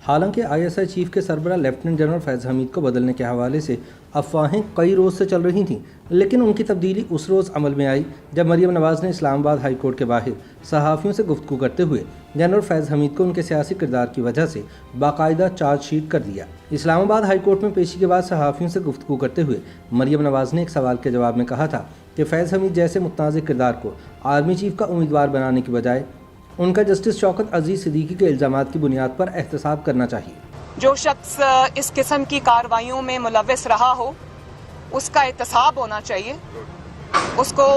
حالانکہ ISI chief کے سربراہ لیفٹیننٹ جنرل فیض حمید کو بدلنے کے حوالے سے افواہیں کئی روز سے چل رہی تھیں، لیکن ان کی تبدیلی اس روز عمل میں آئی جب مریم نواز نے اسلام آباد ہائی کورٹ کے باہر صحافیوں سے گفتگو کرتے ہوئے جنرل فیض حمید کو ان کے سیاسی کردار کی وجہ سے باقاعدہ چارج شیٹ کر دیا۔ اسلام آباد ہائی کورٹ میں پیشی کے بعد صحافیوں سے گفتگو کرتے ہوئے مریم نواز نے ایک سوال کے جواب میں کہا تھا کہ فیض حمید جیسے متنازع کردار کو آرمی چیف کا امیدوار بنانے کی بجائے ان کا جسٹس شوکت عزیز صدیقی کے الزامات کی بنیاد پر احتساب کرنا چاہیے۔ جو شخص اس قسم کی کارروائیوں میں ملوث رہا ہو اس کا احتساب ہونا چاہیے، اس کو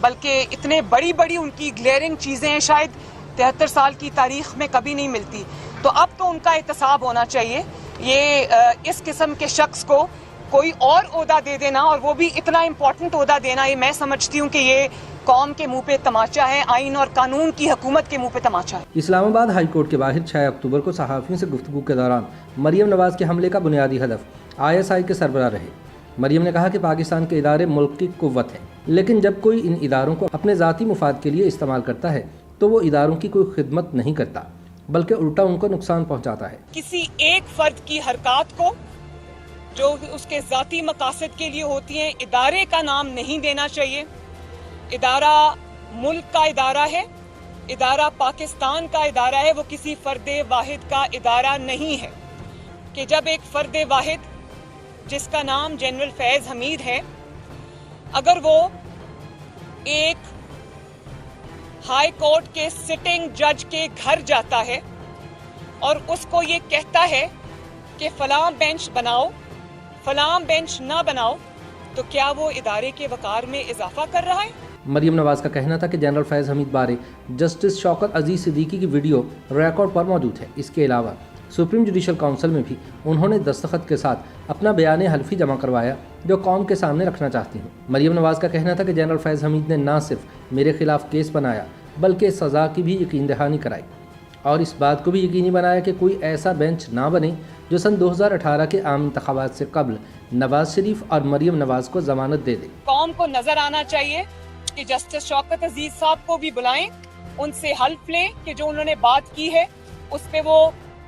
بلکہ اتنے بڑی ان کی گلیئرنگ چیزیں شاید 73 سال کی تاریخ میں کبھی نہیں ملتی، تو اب تو ان کا احتساب ہونا چاہیے۔ یہ اس قسم کے شخص کو کوئی اور عہدہ دے دینا، اور وہ بھی اتنا امپورٹنٹ عہدہ دینا، یہ میں سمجھتی ہوں کہ یہ قوم کے منہ پہ تماچا ہے، آئین اور قانون کی حکومت کے منہ پہ تماچا ہے۔ اسلام آباد ہائی کورٹ کے باہر 6 اکتوبر کو صحافیوں سے گفتگو کے دوران مریم نواز کے حملے کا بنیادی ہدف ISI کے سربراہ رہے۔ مریم نے کہا کہ پاکستان کے ادارے ملک کی قوت ہیں، لیکن جب کوئی ان اداروں کو اپنے ذاتی مفاد کے لیے استعمال کرتا ہے تو وہ اداروں کی کوئی خدمت نہیں کرتا بلکہ الٹا ان کو نقصان پہنچاتا ہے۔ کسی ایک فرد کی حرکات کو جو اس کے ذاتی مقاصد کے لیے ہوتی ہیں ادارے کا نام نہیں دینا چاہیے۔ ادارہ ملک کا ادارہ ہے، ادارہ پاکستان کا ادارہ ہے، وہ کسی فرد واحد کا ادارہ نہیں ہے کہ جب ایک فرد واحد جس کا نام جنرل فیض حمید ہے اگر وہ ایک ہائی کورٹ کے سٹنگ جج کے گھر جاتا ہے اور اس کو یہ کہتا ہے کہ فلاں بینچ بناؤ، فلاں بینچ نہ بناؤ، تو کیا وہ ادارے کے وقار میں اضافہ کر رہا ہے؟ مریم نواز کا کہنا تھا کہ جنرل فیض حمید بارے جسٹس شوکت عزیز صدیقی کی ویڈیو ریکارڈ پر موجود ہے۔ اس کے علاوہ سپریم جوڈیشل کونسل میں بھی انہوں نے دستخط کے ساتھ اپنا بیان حلفی جمع کروایا جو قوم کے سامنے رکھنا چاہتی ہوں۔ مریم نواز کا کہنا تھا کہ جنرل فیض حمید نے نہ صرف میرے خلاف کیس بنایا بلکہ سزا کی بھی یقین دہانی کرائی اور اس بات کو بھی یقینی بنایا کہ کوئی ایسا بینچ نہ بنے جو سن 2018 کے عام انتخابات سے قبل نواز شریف اور مریم نواز کو ضمانت دے دے۔ قوم کو نظر آنا چاہیے کہ جسٹس شوکت عزیز صاحب کو بھی بلائیں، ان سے حلف لیں کہ جو انہوں نے بات کی ہے اس پہ وہ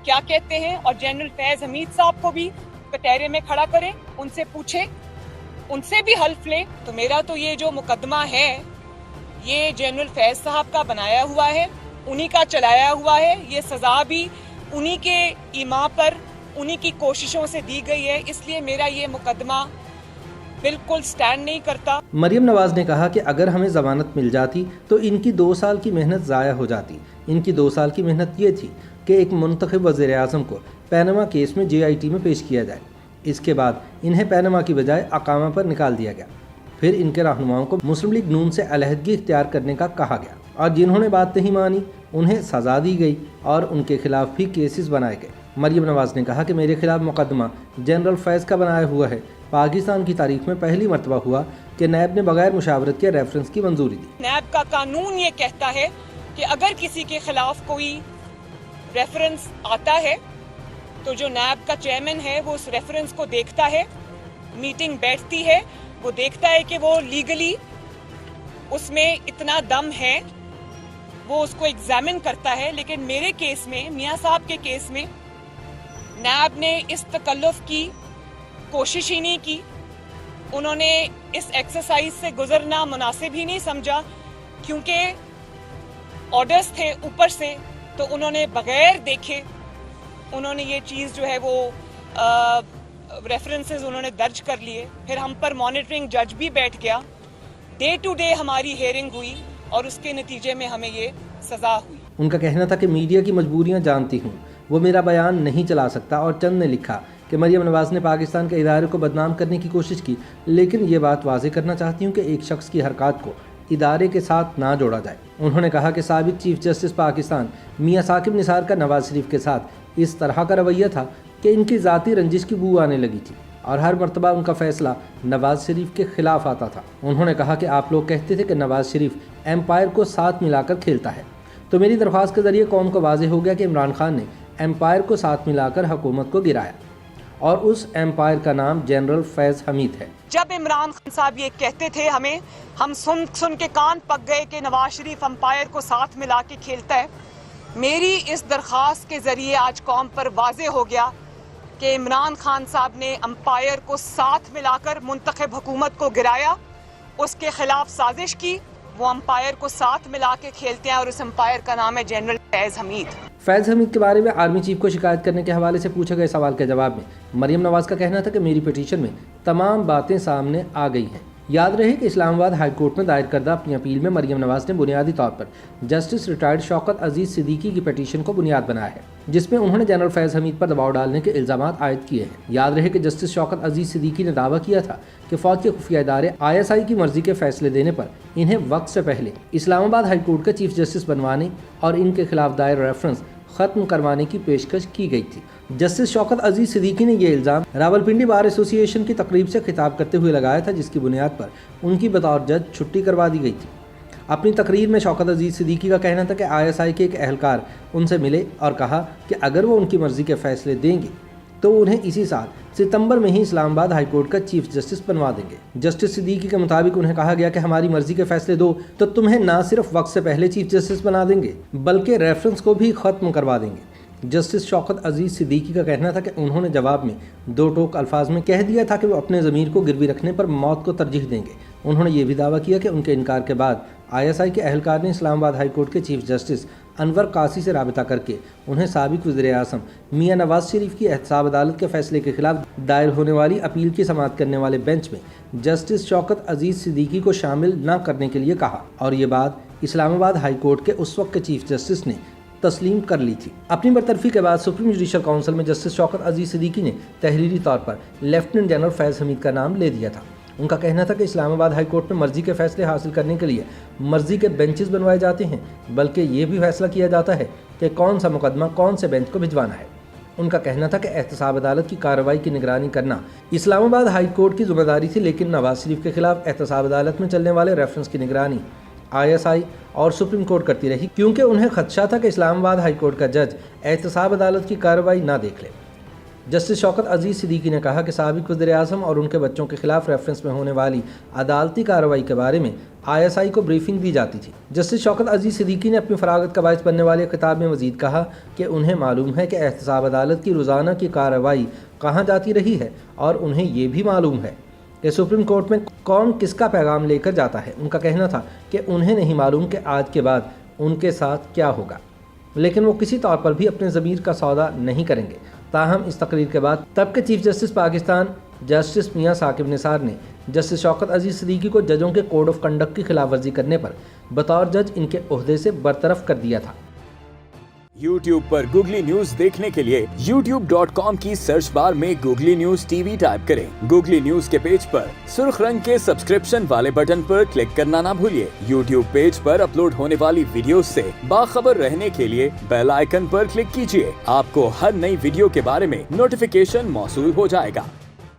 کیا کہتے ہیں، اور جنرل فیض حمید صاحب کو بھی کٹہرے میں کھڑا کریں، ان سے پوچھیں، ان سے بھی حلف لیں۔ تو میرا تو یہ جو مقدمہ ہے یہ جنرل فیض صاحب کا بنایا ہوا ہے، انہی کا چلایا ہوا ہے، یہ سزا بھی انہی کے ایما پر انہی کی کوششوں سے دی گئی ہے، اس لیے میرا یہ مقدمہ بالکل سٹینڈ نہیں کرتا۔ مریم نواز نے کہا کہ اگر ہمیں ضمانت مل جاتی تو ان کی 2 سال کی محنت ضائع ہو جاتی۔ ان کی 2 سال کی محنت یہ تھی کہ ایک منتخب وزیر اعظم کو پینما کیس میں JIT میں پیش کیا جائے، اس کے بعد انہیں پینما کی بجائے اقامہ پر نکال دیا گیا، پھر ان کے رہنماؤں کو مسلم لیگ نون سے علیحدگی اختیار کرنے کا کہا گیا اور جنہوں نے بات نہیں مانی انہیں سزا دی گئی اور ان کے خلاف بھی کیسز بنائے گئے۔ مریم نواز نے کہا کہ میرے خلاف مقدمہ جنرل فیض کا بنایا ہوا ہے۔ پاکستان کی تاریخ میں پہلی مرتبہ ہوا کہ نیب نے بغیر مشاورت کے ریفرنس کی منظوری دی۔ نیب کا قانون یہ کہتا ہے کہ اگر کسی کے خلاف کوئی ریفرنس آتا ہے تو جو نیب کا چیئرمین ہے وہ اس ریفرنس کو دیکھتا ہے، میٹنگ بیٹھتی ہے، وہ دیکھتا ہے کہ وہ لیگلی اس میں اتنا دم ہے، وہ اس کو ایگزامن کرتا ہے۔ لیکن میرے کیس میں، میاں صاحب کے کیس میں، نیب نے اس تکلف کی کوشش ہی نہیں کی، انہوں نے اس ایکسرسائز سے گزرنا مناسب ہی نہیں سمجھا، کیونکہ آرڈرز تھے اوپر سے، تو انہوں نے بغیر دیکھے انہوں نے یہ چیز جو ہے وہ ریفرنسز انہوں نے درج کر لیے۔ پھر ہم پر مانیٹرنگ جج بھی بیٹھ گیا، ڈے ٹو ڈے ہماری ہیئرنگ ہوئی اور اس کے نتیجے میں ہمیں یہ سزا ہوئی۔ ان کا کہنا تھا کہ میڈیا کی مجبوریاں جانتی ہوں، وہ میرا بیان نہیں چلا سکتا، اور چند نے لکھا کہ مریم نواز نے پاکستان کے ادارے کو بدنام کرنے کی کوشش کی، لیکن یہ بات واضح کرنا چاہتی ہوں کہ ایک شخص کی حرکات کو ادارے کے ساتھ نہ جوڑا جائے۔ انہوں نے کہا کہ سابق چیف جسٹس پاکستان میاں ثاقب نثار کا نواز شریف کے ساتھ اس طرح کا رویہ تھا کہ ان کی ذاتی رنجش کی بو آنے لگی تھی اور ہر مرتبہ ان کا فیصلہ نواز شریف کے خلاف آتا تھا۔ انہوں نے کہا کہ آپ لوگ کہتے تھے کہ نواز شریف ایمپائر کو ساتھ ملا کر کھیلتا ہے، تو میری درخواست کے ذریعے قوم کو واضح ہو گیا کہ عمران خان نے ایمپائر کو ساتھ ملا کر حکومت کو گرایا اور اس ایمپائر کا نام جنرل فیض حمید ہے۔ جب عمران خان صاحب یہ کہتے تھے ہم سن کے کان پک گئے کہ نواز شریف امپائر کو ساتھ ملا کے کھیلتا ہے، میری اس درخواست کے ذریعے آج قوم پر واضح ہو گیا کہ عمران خان صاحب نے امپائر کو ساتھ ملا کر منتخب حکومت کو گرایا، اس کے خلاف سازش کی. وہ امپائر کو ساتھ ملا کے کھیلتے ہیں اور اس امپائر کا نام ہے جنرل فیض حمید. فیض حمید کے بارے میں آرمی چیف کو شکایت کرنے کے حوالے سے پوچھے گئے سوال کے جواب میں مریم نواز کا کہنا تھا کہ میری پٹیشن میں تمام باتیں سامنے آ گئی ہیں. یاد رہے کہ اسلام آباد ہائی کورٹ میں دائر کردہ اپنی اپیل میں مریم نواز نے بنیادی طور پر جسٹس ریٹائرڈ شوکت عزیز صدیقی کی پٹیشن کو بنیاد بنایا ہے، جس میں انہوں نے جنرل فیض حمید پر دباؤ ڈالنے کے الزامات عائد کیے ہیں. یاد رہے کہ جسٹس شوکت عزیز صدیقی نے دعویٰ کیا تھا کہ فوج کے خفیہ ادارے ISI کی مرضی کے فیصلے دینے پر انہیں وقت سے پہلے اسلام آباد ہائی کورٹ کا چیف جسٹس بنوانے اور ان کے خلاف دائر ریفرنس ختم کروانے کی پیشکش کی گئی تھی. جسٹس شوکت عزیز صدیقی نے یہ الزام راولپنڈی بار ایسوسی ایشن کی تقریب سے خطاب کرتے ہوئے لگایا تھا، جس کی بنیاد پر ان کی بطور جج چھٹی کروا دی گئی تھی. اپنی تقریر میں شوکت عزیز صدیقی کا کہنا تھا کہ ISI کے ایک اہلکار ان سے ملے اور کہا کہ اگر وہ ان کی مرضی کے فیصلے دیں گے تو انہیں اسی سال ستمبر میں ہی اسلام آباد ہائی کورٹ کا چیف جسٹس بنوا دیں گے. جسٹس صدیقی کے مطابق انہیں کہا گیا کہ ہماری مرضی کے فیصلے دو تو تمہیں نہ صرف وقت سے پہلے چیف جسٹس بنا دیں گے بلکہ ریفرنس کو بھی ختم کروا دیں گے. جسٹس شوکت عزیز صدیقی کا کہنا تھا کہ انہوں نے جواب میں دو ٹوک الفاظ میں کہہ دیا تھا کہ وہ اپنے ضمیر کو گروی رکھنے پر موت کو ترجیح دیں گے. انہوں نے یہ بھی دعویٰ کیا کہ ان کے انکار کے بعد ISI کے اہلکار نے اسلام آباد ہائی کورٹ کے چیف جسٹس انور قاسی سے رابطہ کر کے انہیں سابق وزیر اعظم میاں نواز شریف کی احتساب عدالت کے فیصلے کے خلاف دائر ہونے والی اپیل کی سماعت کرنے والے بینچ میں جسٹس شوکت عزیز صدیقی کو شامل نہ کرنے کے لیے کہا، اور یہ بات اسلام آباد ہائی کورٹ کے اس وقت کے چیف جسٹس نے تسلیم کر لی تھی. اپنی برطرفی کے بعد سپریم جوڈیشل کونسل میں جسٹس شوکت عزیز صدیقی نے تحریری طور پر لیفٹیننٹ جنرل فیض حمید کا نام لے دیا تھا. ان کا کہنا تھا کہ اسلام آباد ہائی کورٹ میں مرضی کے فیصلے حاصل کرنے کے لیے مرضی کے بینچز بنوائے جاتے ہیں، بلکہ یہ بھی فیصلہ کیا جاتا ہے کہ کون سا مقدمہ کون سے بینچ کو بھجوانا ہے. ان کا کہنا تھا کہ احتساب عدالت کی کارروائی کی نگرانی کرنا اسلام آباد ہائی کورٹ کی ذمہ داری تھی، لیکن نواز شریف کے خلاف احتساب عدالت میں چلنے والے ریفرنس کی نگرانی ISI اور سپریم کورٹ کرتی رہی، کیونکہ انہیں خدشہ تھا کہ اسلام آباد ہائی کورٹ کا جج احتساب عدالت کی کارروائی نہ دیکھ لے. جسٹس شوکت عزیز صدیقی نے کہا کہ سابق وزیر اعظم اور ان کے بچوں کے خلاف ریفرنس میں ہونے والی عدالتی کارروائی کے بارے میں ISI کو بریفنگ دی جاتی تھی. جسٹس شوکت عزیز صدیقی نے اپنی فراغت کا باعث بننے والے خطاب میں مزید کہا کہ انہیں معلوم ہے کہ احتساب عدالت کی روزانہ کی کارروائی کہاں جاتی رہی ہے، اور انہیں یہ بھی معلوم ہے کہ سپریم کورٹ میں کون کس کا پیغام لے کر جاتا ہے. ان کا کہنا تھا کہ انہیں نہیں معلوم کہ آج کے بعد ان کے ساتھ کیا ہوگا، لیکن وہ کسی طور پر بھی اپنے ضمیر کا سودا نہیں کریں گے. تاہم اس تقریر کے بعد تب کے چیف جسٹس پاکستان جسٹس میاں ثاقب نثار نے جسٹس شوکت عزیز صدیقی کو ججوں کے کوڈ آف کنڈکٹ کی خلاف ورزی کرنے پر بطور جج ان کے عہدے سے برطرف کر دیا تھا. YouTube پر گوگلی نیوز دیکھنے کے لیے youtube.com کی سرچ بار میں گوگلی نیوز TV ٹائپ کریں. گوگلی نیوز کے پیج پر سرخ رنگ کے سبسکرپشن والے بٹن پر کلک کرنا نہ بھولیے. YouTube پیج پر اپلوڈ ہونے والی ویڈیوز سے باخبر رہنے کے لیے بیل آئیکن پر کلک کیجیے. آپ کو ہر نئی ویڈیو کے بارے میں نوٹیفیکیشن موصول ہو جائے گا.